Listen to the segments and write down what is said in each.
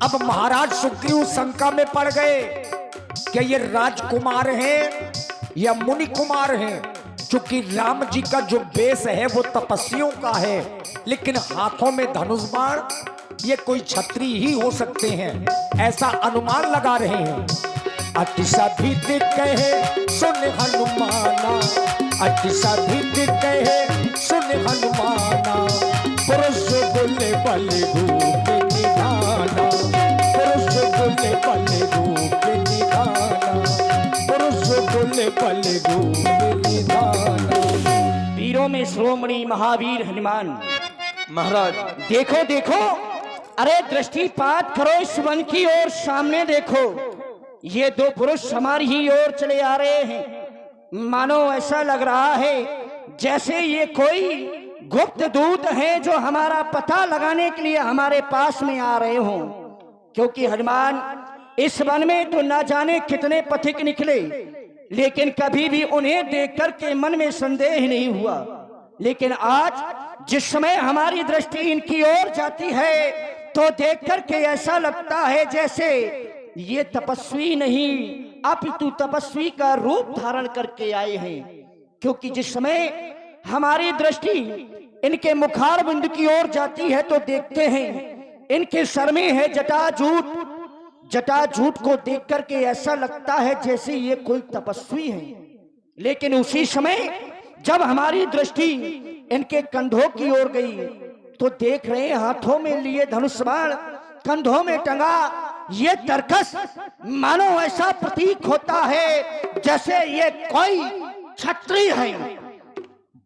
अब महाराज सुग्रीव शंका में पड़ गए कि ये राजकुमार हैं या मुनि कुमार हैं। क्योंकि राम जी का जो वेश है वो तपस्वियों का है, लेकिन हाथों में धनुष बाण, ये कोई छत्री ही हो सकते हैं, ऐसा अनुमान लगा रहे हैं। अतिशा भी दिख कहे सुन हनुमाना, अतिशा भी दिख कहे सुन हनुमाना, पुरुष बोले बल रूप निधाना, पुरुष बोले बल रूप निधाना, पुरुष बोले बल रूप निधाना। वीरों में श्रोमणी महावीर हनुमान। महाराज देखो देखो, अरे दृष्टिपात करो इस वन की ओर, सामने देखो, ये दो पुरुष हमारी ही ओर चले आ रहे हैं। मानो ऐसा लग रहा है जैसे ये कोई गुप्त दूत हैं जो हमारा पता लगाने के लिए हमारे पास में आ रहे हों। क्योंकि हनुमान, इस वन में तो ना जाने कितने पथिक निकले, लेकिन कभी भी उन्हें देख कर के मन में संदेह नहीं हुआ। लेकिन आज जिस समय हमारी दृष्टि इनकी ओर जाती है तो देख कर के ऐसा लगता है जैसे ये तपस्वी नहीं अपितु तपस्वी का रूप धारण करके आए हैं। क्योंकि जिस समय हमारी दृष्टि इनके मुखारबिंद की ओर जाती है तो देखते हैं इनके सर में है जटाजूट। जटाजूट को देख करके ऐसा लगता है जैसे ये कोई तपस्वी है। लेकिन उसी समय जब हमारी दृष्टि इनके कंधों की ओर गई तो देख रहे हैं हाथों में लिए धनुष बाण, कंधों में टंगा ये तरकस। मानो ऐसा प्रतीक होता है जैसे ये कोई क्षत्रिय है।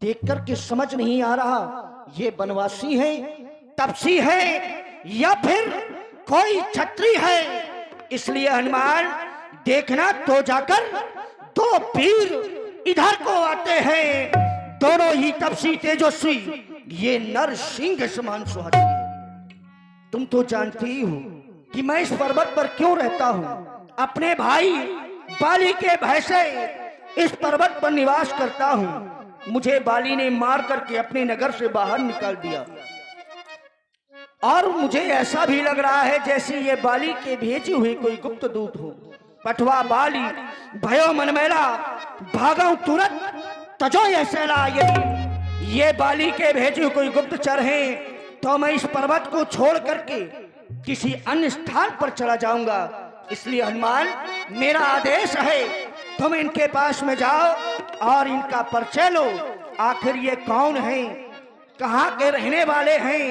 देख करके समझ नहीं आ रहा ये बनवासी है, तपसी है या फिर कोई क्षत्रिय है। इसलिए हनुमान देखना तो जाकर दो वीर इधर को आते हैं, दोनों ही तपसी तेजस्वी, ये नर सिंह समान सुहाती है। तुम तो जानती ही हो कि मैं इस पर्वत पर क्यों रहता हूँ। अपने भाई बाली के भय से इस पर्वत पर निवास करता हूँ। मुझे बाली ने मार करके अपने नगर से बाहर निकाल दिया और मुझे ऐसा भी लग रहा है जैसे ये बाली के भेजे हुए कोई गुप्त दूत हो। पठवा बाली भयो मनमेला भागो तुरंत तजो ये सैला। यदि ये बाली के भेजे हुए कोई गुप्तचर हैं तो मैं इस पर्वत को छोड़ करके किसी अन्य स्थान पर चला जाऊंगा। इसलिए हनुमान, मेरा आदेश है तुम इनके पास में जाओ और इनका परिचय लो। आखिर ये कौन है, कहाँ के रहने वाले हैं,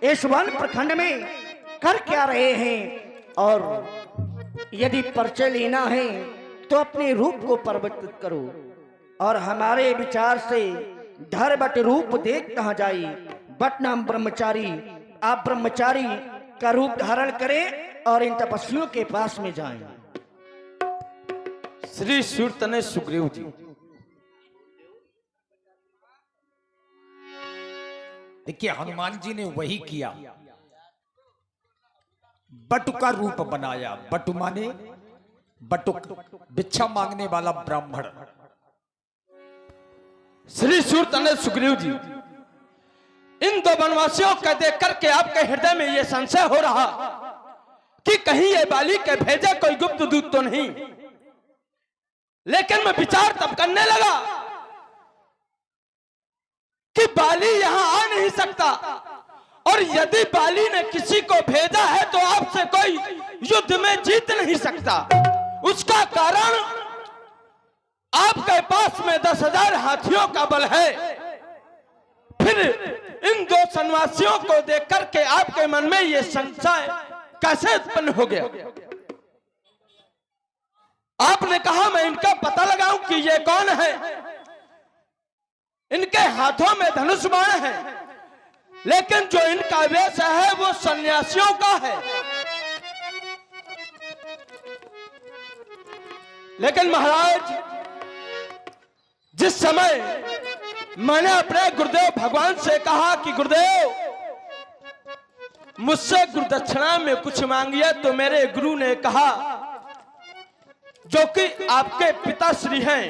इस वन प्रखंड में कर क्या रहे हैं। और यदि परिचय लेना है तो अपने रूप को परिवर्तित करो। और हमारे विचार से धर बट रूप देख कहाँ जाई, बट नाम ब्रह्मचारी। आप ब्रह्मचारी का रूप धारण करें और इन तपस्वियों के पास में जाएं। श्री सूर्तने सुग्रीव जी, देखिए हनुमान जी ने वही किया, बटु का रूप बनाया। बटु माने बटुक, भिक्षा मांगने वाला ब्राह्मण। श्री सूर्तने सुग्रीव जी, इन दो वनवासियों को देख करके आपके हृदय में यह संशय हो रहा कि कहीं ये बाली के भेजे कोई गुप्त दूत तो नहीं। लेकिन मैं विचार तब करने लगा कि बाली यहां आ नहीं सकता, और यदि बाली ने किसी को भेजा है तो आपसे कोई युद्ध में जीत नहीं सकता। उसका कारण आपके पास में 10,000 हाथियों का बल है। फिर इन दो सन्यासियों को देख करके आपके मन में यह संशय कैसे उत्पन्न हो गया? आपने कहा मैं इनका पता लगाऊं कि ये कौन है। इनके हाथों में धनुष बाण है, लेकिन जो इनका वेश है वो सन्यासियों का है। लेकिन महाराज, जिस समय मैंने अपने गुरुदेव भगवान से कहा कि गुरुदेव मुझसे गुरुदक्षिणा में कुछ मांगिए, तो मेरे गुरु ने कहा, जो कि आपके पिताश्री हैं,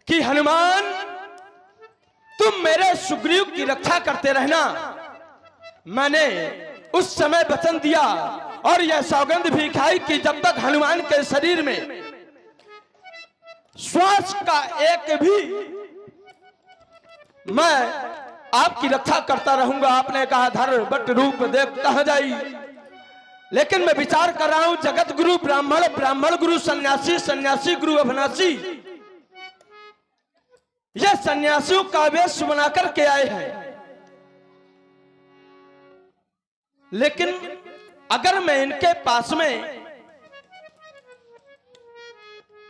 कि हनुमान तुम मेरे सुग्रीव की रक्षा करते रहना। मैंने उस समय वचन दिया और यह सौगंध भी खाई कि जब तक हनुमान के शरीर में श्वास का एक भी मैं आपकी रक्षा करता रहूंगा। आपने कहा धर बट रूप देख कहां जाई, लेकिन मैं विचार कर रहा हूं जगत गुरु ब्राह्मण, ब्राह्मण गुरु सन्यासी, सन्यासी गुरु अविनाशी, ये सन्यासियों का वेश बनाकर के आए हैं। लेकिन अगर मैं इनके पास में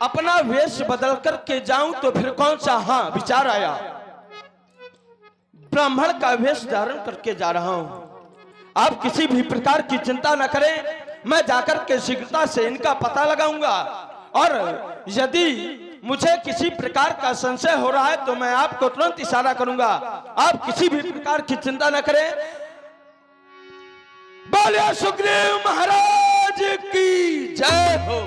अपना वेश बदल करके जाऊं तो फिर कौन सा, हां विचार आया, ब्राह्मण का वेश धारण करके जा रहा हूं। आप किसी भी प्रकार की चिंता न करें, मैं जाकर के शीघ्रता से इनका पता लगाऊंगा, और यदि मुझे किसी प्रकार का संशय हो रहा है तो मैं आपको तुरंत इशारा करूंगा। आप किसी भी प्रकार की चिंता न करें। बोलिए सुग्रीव महाराज की जय हो।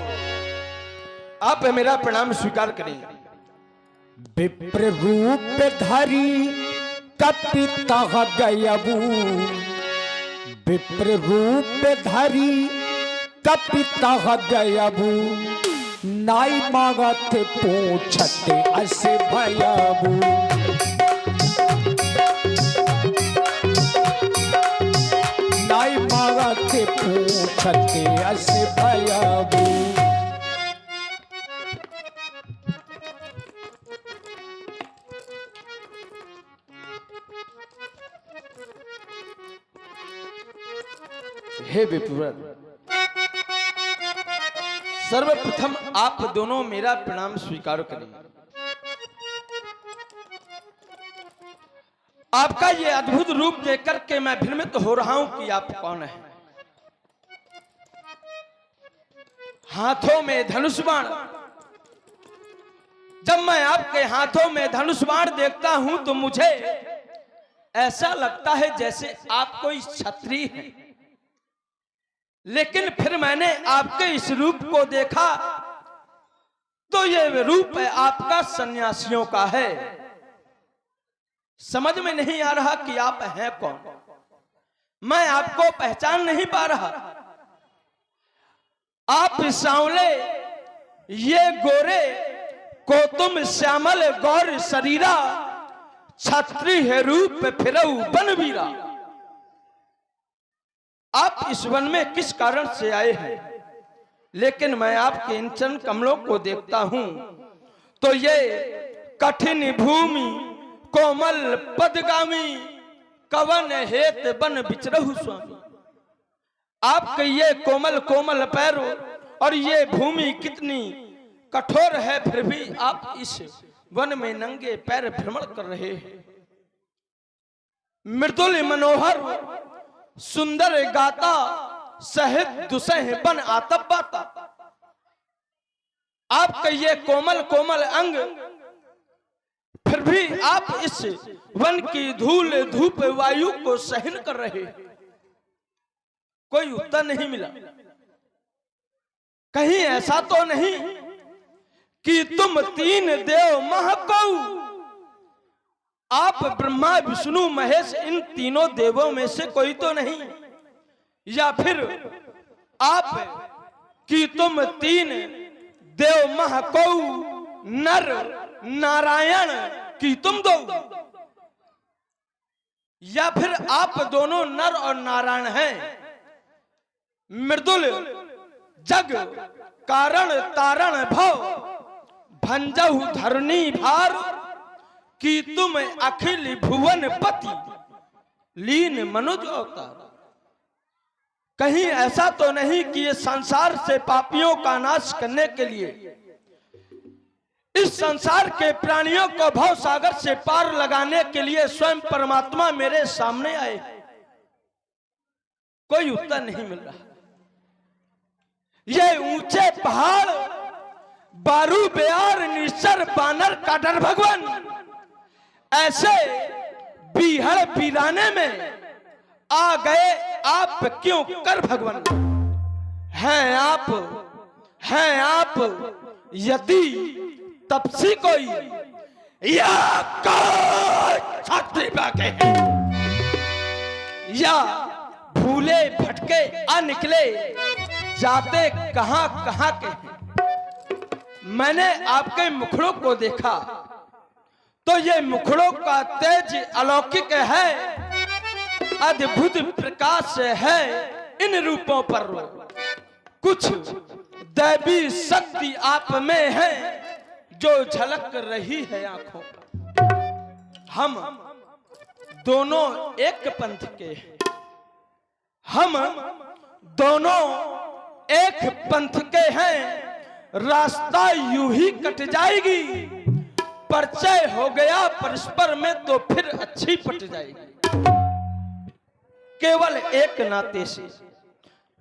आप मेरा प्रणाम स्वीकार करें। विप्र रूप धरी कपिता गयबू, विप्र रूप धरी कपिता गयबू, नाई मागत पूछते अस भयबू, नाई मागत पूछते अस भयबू। हे विप्र, सर्वप्रथम आप दोनों मेरा प्रणाम स्वीकार करें। आपका ये अद्भुत रूप देखकर के मैं भ्रमित हो रहा हूं कि आप कौन हैं। हाथों में धनुष बाण, जब मैं आपके हाथों में धनुष बाण देखता हूं तो मुझे ऐसा लगता है जैसे आप कोई क्षत्रिय हैं। लेकिन फिर मैंने आपके इस रूप को देखा तो ये रूप आपका सन्यासियों का है। समझ में नहीं आ रहा कि आप हैं कौन, मैं आपको पहचान नहीं पा रहा। आप सांवले, ये गोरे को तुम श्यामल गौर शरीरा, क्षत्रिय रूप फिरऊ बनवीरा। आप इस वन में किस कारण से आए हैं? लेकिन मैं आपके इन चरण कमलों को देखता हूं तो ये कठिन भूमि कोमल पदगामी, कवन हेत बन बिचरहु स्वामी। आपके ये कोमल कोमल पैरों और ये भूमि कितनी कठोर है, फिर भी आप इस वन में नंगे पैर भ्रमण कर रहे हैं। मृदुल मनोहर सुंदर गाता, सहित दुसह बन आतप बाता। आपके ये कोमल कोमल अंग, फिर भी आप इस वन की धूल धूप वायु को सहन कर रहे हैं। कोई उत्तर नहीं मिला। कहीं ऐसा तो नहीं कि तुम तीन देव महकऊ, आप ब्रह्मा विष्णु महेश इन तीनों देवों में से कोई तो नहीं, या फिर आप कि तुम तीन देव महकऊ नर नारायण की तुम दो, या फिर आप दोनों नर और नारायण हैं। मृदुल जग कारण तारण भव, भंजहु धरनी भार, कि तुम अखिल भुवन पति लीन मनुज अवतार। कहीं ऐसा तो नहीं कि ये संसार से पापियों का नाश करने के लिए, इस संसार के प्राणियों को भव सागर से पार लगाने के लिए स्वयं परमात्मा मेरे सामने आए? कोई उत्तर नहीं मिल रहा। ये ऊंचे पहाड़, बारू बेयार निश्चर बानर का डर भगवान, ऐसे बीहड़ बीराने में आ गए आप क्यों कर भगवान? हैं आप यदि तपसी कोई या छात्री बाके हैं, या भूले भटके आ निकले, जाते कहां कहां के हैं। मैंने आपके मुखड़ों को देखा तो ये मुखड़ों का तेज अलौकिक है, अद्भुत प्रकाश है इन रूपों पर। कुछ दैवी शक्ति आप में है जो झलक रही है आंखों पर। हम दोनों एक पंथ के हैं, हम दोनों एक पंथ के हैं। रास्ता यूं ही कट जाएगी, परिचय हो गया परस्पर में तो फिर अच्छी पट जाएगी। केवल एक नाते से,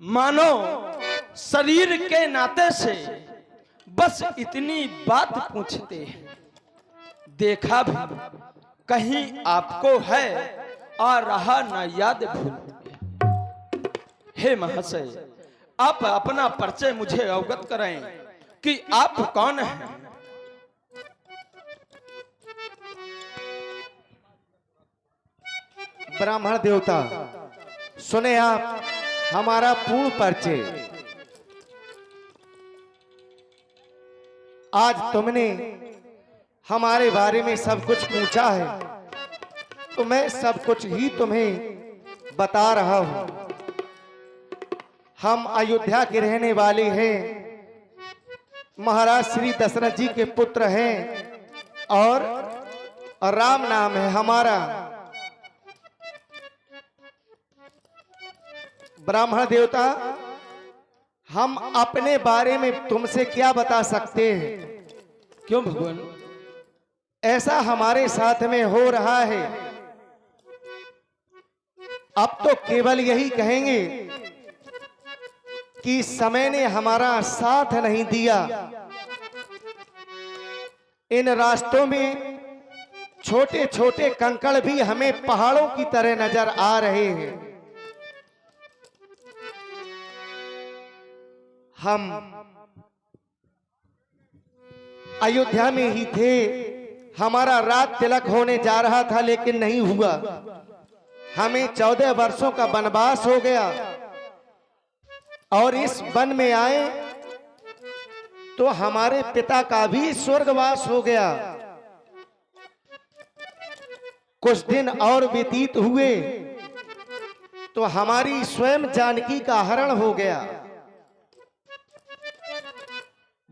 मानो शरीर के नाते से, बस इतनी बात पूछते हैं। देखा भी कहीं आपको है, आ रहा ना याद भूल। हे महाशय, आप अपना परिचय मुझे अवगत कराएं कि आप कौन हैं। ब्राह्मण देवता, सुने आप हमारा पूर्ण परिचय। आज तुमने हमारे बारे में सब कुछ पूछा है तो मैं सब कुछ ही तुम्हें बता रहा हूं। हम अयोध्या के रहने वाले हैं, महाराज श्री दशरथ जी के पुत्र हैं और राम नाम है हमारा। ब्राह्मण देवता, हम अपने बारे में तुमसे क्या बता सकते हैं? क्यों भगवान? ऐसा हमारे साथ में हो रहा है, अब तो केवल यही कहेंगे कि समय ने हमारा साथ नहीं दिया। इन रास्तों में छोटे छोटे कंकड़ भी हमें पहाड़ों की तरह नजर आ रहे हैं। हम अयोध्या में ही थे, हमारा रात तिलक होने जा रहा था लेकिन नहीं हुआ। हमें 14 वर्षों का वनवास हो गया और इस वन में आए तो हमारे पिता का भी स्वर्गवास हो गया। कुछ दिन और व्यतीत हुए तो हमारी स्वयं जानकी का हरण हो गया।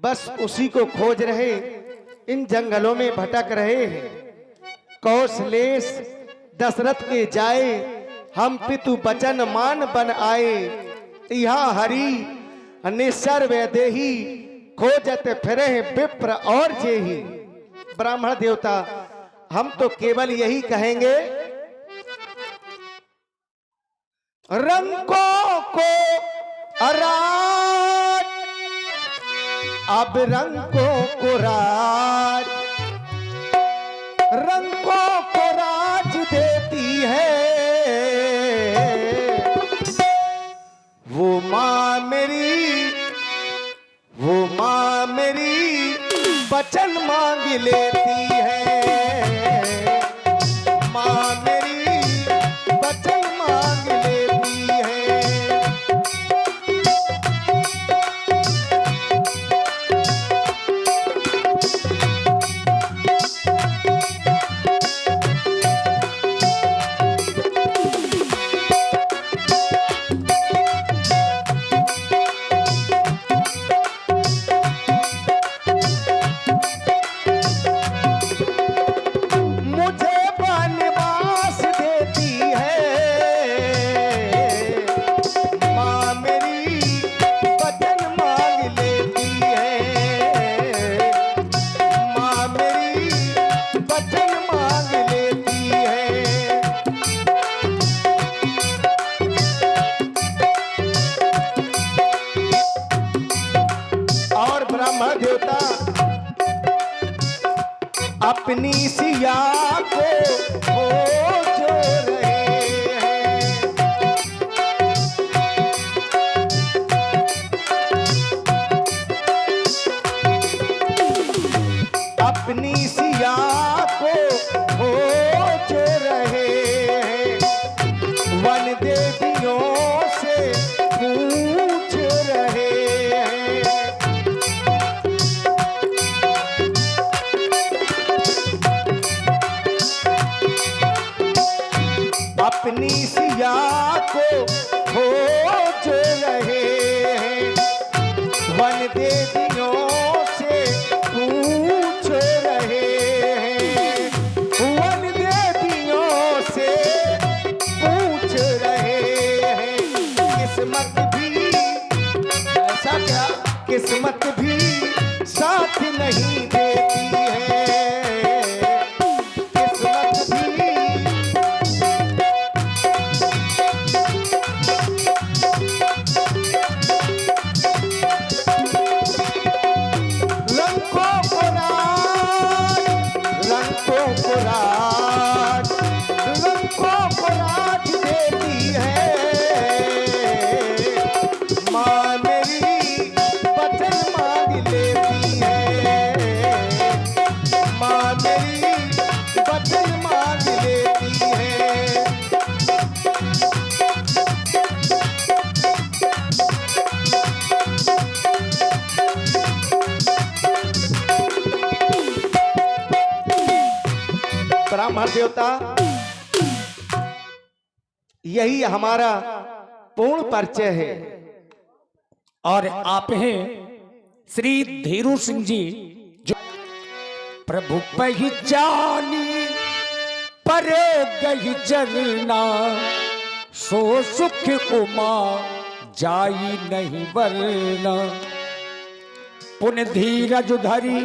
बस उसी को खोज रहे इन जंगलों में भटक रहे हैं। कौशलेश दशरथ के जाए, हम पितु बचन मान बन आए। यहाँ हरि निसर वैदेही, खोजत फिरे विप्र और जेही। ब्राह्मण देवता, हम तो केवल यही कहेंगे, रंगों को अराज, अब रंगों को राज, रंगों को राज देती है वो माँ मेरी, वो माँ मेरी वचन मांग लेती है। माँ मेरी वचन मांग लेती है। देवता अपनी सिया को खोज रहे हैं। अपनी सिया को खोज रहे हैं। वन देवियों खोज रहे हैं, वन देवियों से पूछ रहे हैं, वन देवियों से पूछ रहे हैं। किस्मत भी, ऐसा क्या किस्मत भी साथ नहीं देती है, किस्मत भी रंगों को राज देती है। माँ मेरी वचन मांग लेती है, माँ मेरी वचन मांग लेती है। ब्राह्मण देवता, यही हमारा पूर्ण परिचय है। और आप हैं श्री धीरू सिंह जी, जो प्रभु पहचानी परे गई जरना, सो सुख उमा जाई नहीं वरना। पुन धीरज धरी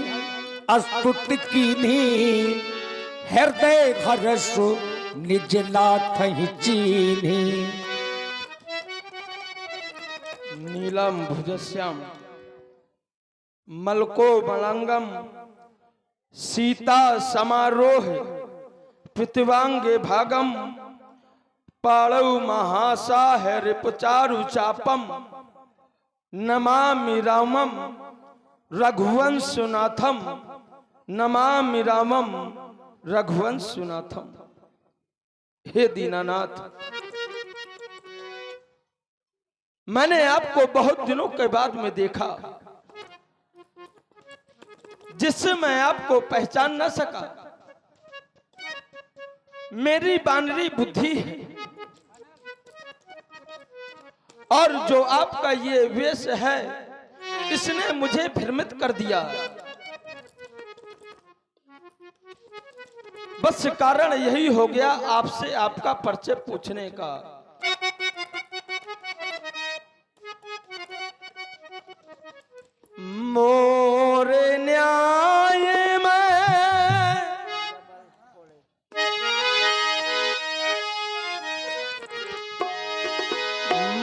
अस्तुत कीन्ही, हृदय हरस निज नाथ ही चीन्ही। नीलम भुजस्याम मलको मलंगम सीता समारोह पृथ्वांगे भागम, पाणौ महासाह रिपचारु चापम, नमामि रामम रघुवंशनाथम, नमामि रामम रघुवंशनाथम। हे दीनानाथ, मैंने आपको बहुत दिनों के बाद में देखा, जिससे मैं आपको पहचान न सका। मेरी बानरी बुद्धि है, और जो आपका ये वेश है, इसने मुझे भ्रमित कर दिया। बस कारण यही हो गया आपसे आपका परिचय पूछने का। मोरे न्याय में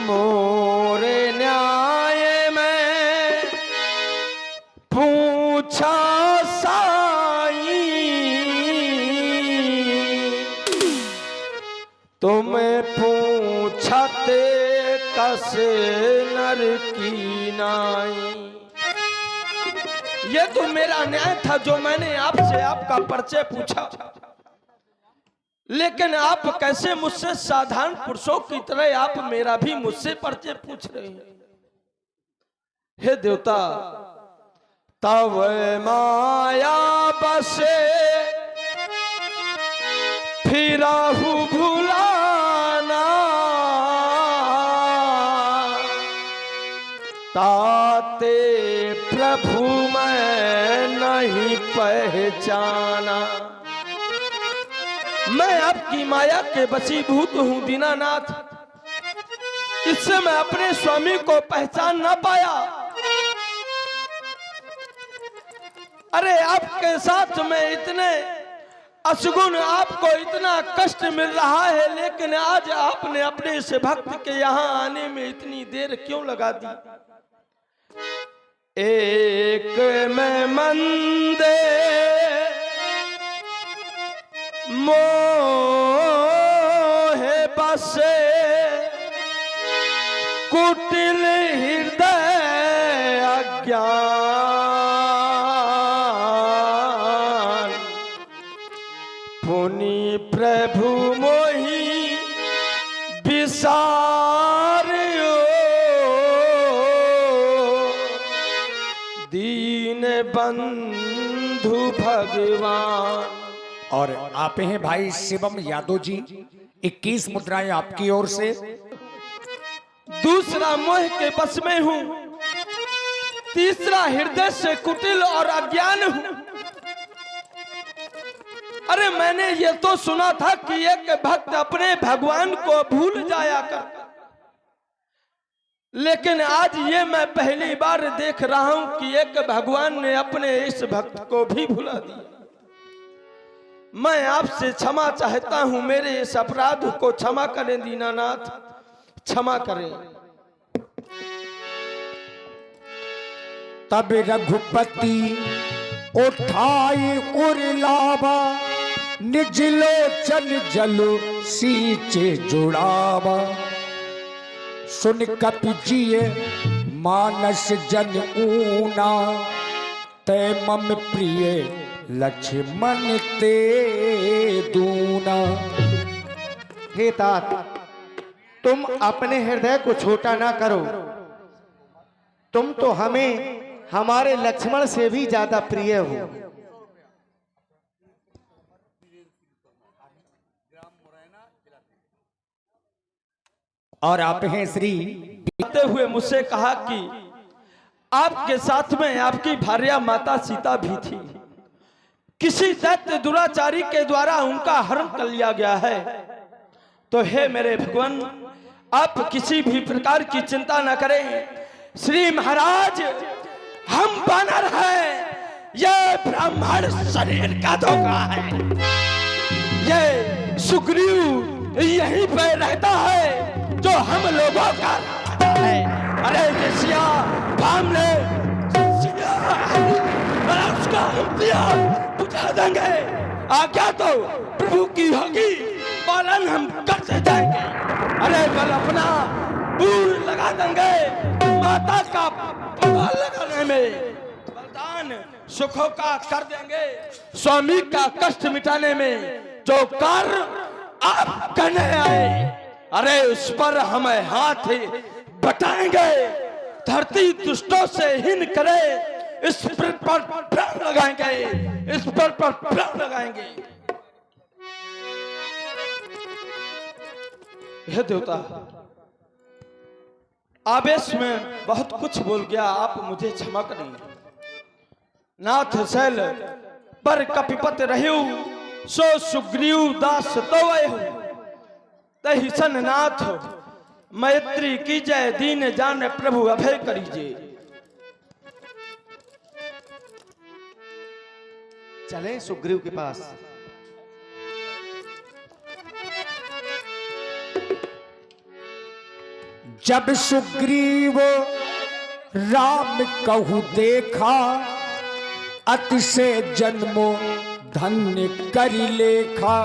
मोरे न्याय में पूछा साई, तुम्हें पूछते कस नर की नाई। ये तो मेरा न्याय था जो मैंने आपसे आपका परिचय पूछा, लेकिन आप कैसे मुझसे साधारण पुरुषों की तरह आप मेरा भी मुझसे परिचय पूछ रहे हैं। हे देवता, तव माया बसे फिराहु भुलाना, ताते प्रभु मैं नहीं पहचाना। मैं आपकी माया के वशीभूत हूं दीनानाथ, इससे मैं अपने स्वामी को पहचान ना पाया। अरे आपके साथ में इतने असगुण, आपको इतना कष्ट मिल रहा है, लेकिन आज आपने अपने इस भक्त के यहाँ आने में इतनी देर क्यों लगा दी? एक में मंदे मोहे बसे, कुटिल हृदय अज्ञान, पुनि प्रभु मोहि विसारियो, दीन बंधु भगवान। और आप हैं भाई शिवम यादव जी, 21 मुद्राएं आपकी ओर से। दूसरा मोह के बस में हूं, तीसरा हृदय से कुटिल और अज्ञान हूं। अरे मैंने ये तो सुना था कि एक भक्त अपने भगवान को भूल जाया कर, लेकिन आज ये मैं पहली बार देख रहा हूं कि एक भगवान ने अपने इस भक्त को भी भुला दिया। मैं आपसे क्षमा चाहता हूं, मेरे इस अपराध को क्षमा करें दीनानाथ, क्षमा करें। तब रघुपति उठाई उरलावा, निज लोचन जलो सींचे जुड़ावा। सुन कपि जिय मानस जन ऊना, तै मम प्रिय लक्ष्मण ते दूना। हे तात, तुम अपने हृदय को छोटा ना करो। तुम तो हमें हमारे लक्ष्मण से भी ज्यादा प्रिय हो। और आप हैं श्री आते हुए मुझसे कहा कि आपके साथ में आपकी भार्या माता सीता भी थी, किसी दैत्य दुराचारी के द्वारा उनका हरण कर लिया गया है। तो हे मेरे भगवान, आप किसी भी प्रकार की चिंता न करें। श्री महाराज, हम वानर हैं, ये ब्राह्मण शरीर का धोखा है। ये सुग्रीव यहीं पे रहता है जो हम लोगों का है। अरे ऋषिया, हमने उसका बुझा देंगे। आज्ञा तो प्रभु की होगी, पालन हम करते जाएंगे। अरे बल अपना बूढ़ लगा देंगे, माता का पता लगाने में बलिदान सुखों का कर देंगे, स्वामी का कष्ट मिटाने में जो कार्य आप करने आए, अरे उस पर हमें हाथ बटाएंगे। धरती दुष्टों से हीन करे, इस पर प्राण लगाएंगे, इस पर प्राण लगाएंगे। हे देवता, आवेश में बहुत कुछ बोल गया, आप मुझे क्षमा करें। नाथ शैल पर कपिपत रहु, सो सुग्रीव दास तो तहि सन नाथ, मैत्री कीजय दीन जान प्रभु अभय करीजे। चलें सुग्रीव के पास। जब सुग्रीव राम कहु देखा, अतिशय जन्मो धन्य करि लेखा।